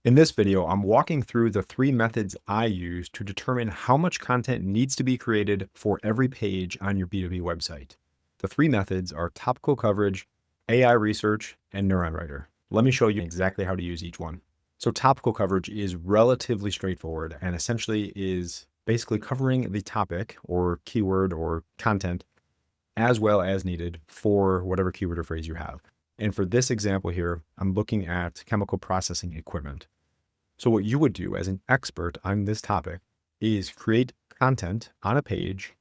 In this video, I'm walking through the 3 methods I use to determine how much content needs to be created for every page on your B2B website. The 3 methods are topical coverage, AI research, and Neuron Writer. Let me show you exactly how to use each one. So topical coverage is relatively straightforward and essentially is basically covering the topic or keyword or content as well as needed for whatever keyword or phrase you have. And for this example here, I'm looking at chemical processing equipment. So what you would do as an expert on this topic is create content on a page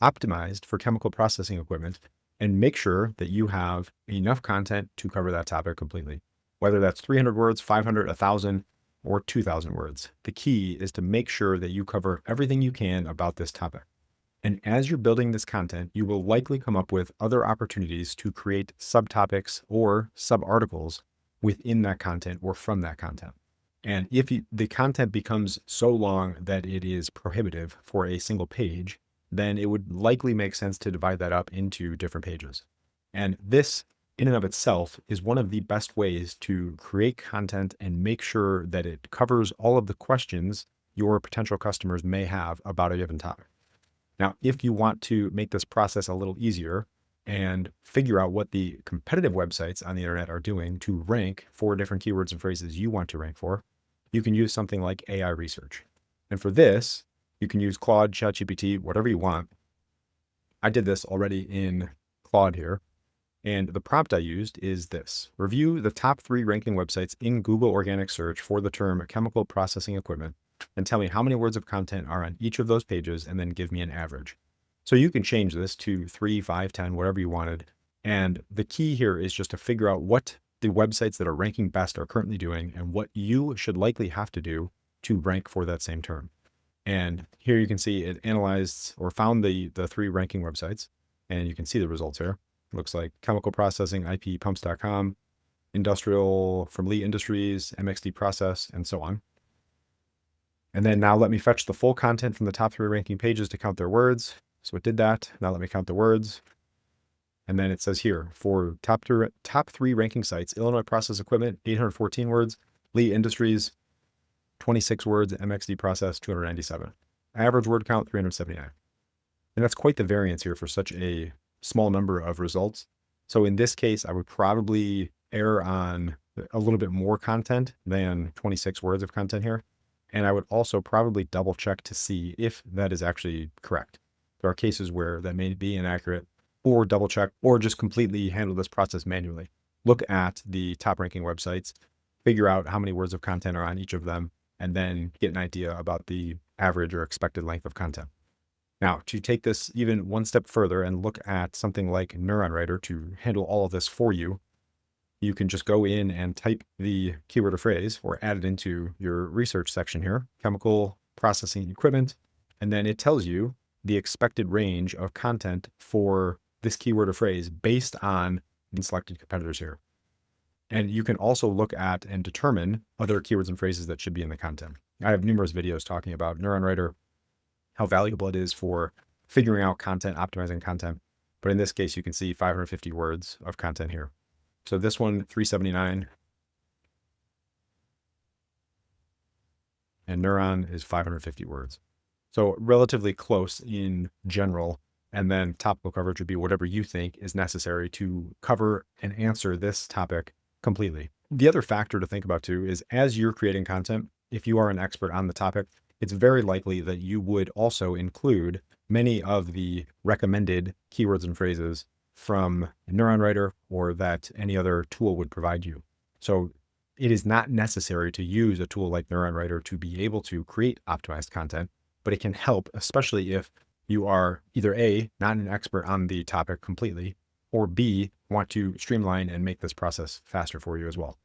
optimized for chemical processing equipment and make sure that you have enough content to cover that topic completely. Whether that's 300 words, 500, 1,000, or 2,000 words. The key is to make sure that you cover everything you can about this topic. And as you're building this content, you will likely come up with other opportunities to create subtopics or subarticles within that content or from that content. And if the content becomes so long that it is prohibitive for a single page, then it would likely make sense to divide that up into different pages. And this in and of itself is one of the best ways to create content and make sure that it covers all of the questions your potential customers may have about a given topic. Now, if you want to make this process a little easier and figure out what the competitive websites on the internet are doing to rank for different keywords and phrases you want to rank for, you can use something like AI research. And for this, you can use Claude, ChatGPT, whatever you want. I did this already in Claude here. And the prompt I used is this: review the top 3 ranking websites in Google organic search for the term chemical processing equipment and tell me how many words of content are on each of those pages and then give me an average. So you can change this to 3, 5, 10, whatever you wanted. And the key here is just to figure out what the websites that are ranking best are currently doing and what you should likely have to do to rank for that same term. And here you can see it analyzed or found the 3 ranking websites, and you can see the results here. It looks like chemical processing, ippumps.com, industrial from Lee Industries, MXD Process, and so on. And then now let me fetch the full content from the top 3 ranking pages to count their words. So it did that. Now let me count the words. And then it says here for top 3 ranking sites: Illinois Process Equipment, 814 words, Lee Industries, 26 words, MXD Process, 297. Average word count, 379. And that's quite the variance here for such a small number of results. So in this case, I would probably err on a little bit more content than 26 words of content here. And I would also probably double check to see if that is actually correct. There are cases where that may be inaccurate, or double check, or just completely handle this process manually. Look at the top ranking websites, figure out how many words of content are on each of them, and then get an idea about the average or expected length of content. Now, to take this even one step further and look at something like Neuron Writer to handle all of this for you, you can just go in and type the keyword or phrase or add it into your research section here, chemical processing equipment, and then it tells you the expected range of content for this keyword or phrase based on the selected competitors here. And you can also look at and determine other keywords and phrases that should be in the content. I have numerous videos talking about Neuron Writer, how valuable it is for figuring out content, optimizing content. But in this case, you can see 550 words of content here. So this one, 379. And Neuron is 550 words. So relatively close in general. And then topical coverage would be whatever you think is necessary to cover and answer this topic completely. The other factor to think about too is as you're creating content, if you are an expert on the topic, it's very likely that you would also include many of the recommended keywords and phrases from Neuron Writer or that any other tool would provide you. So it is not necessary to use a tool like Neuron Writer to be able to create optimized content, but it can help, especially if you are either A, not an expert on the topic completely, or B, want to streamline and make this process faster for you as well.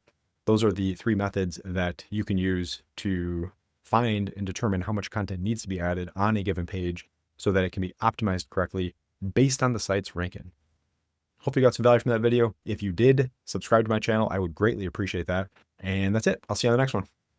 Those are the 3 methods that you can use to find and determine how much content needs to be added on a given page so that it can be optimized correctly based on the site's ranking. Hope you got some value from that video. If you did, subscribe to my channel. I would greatly appreciate that. And that's it. I'll see you on the next one.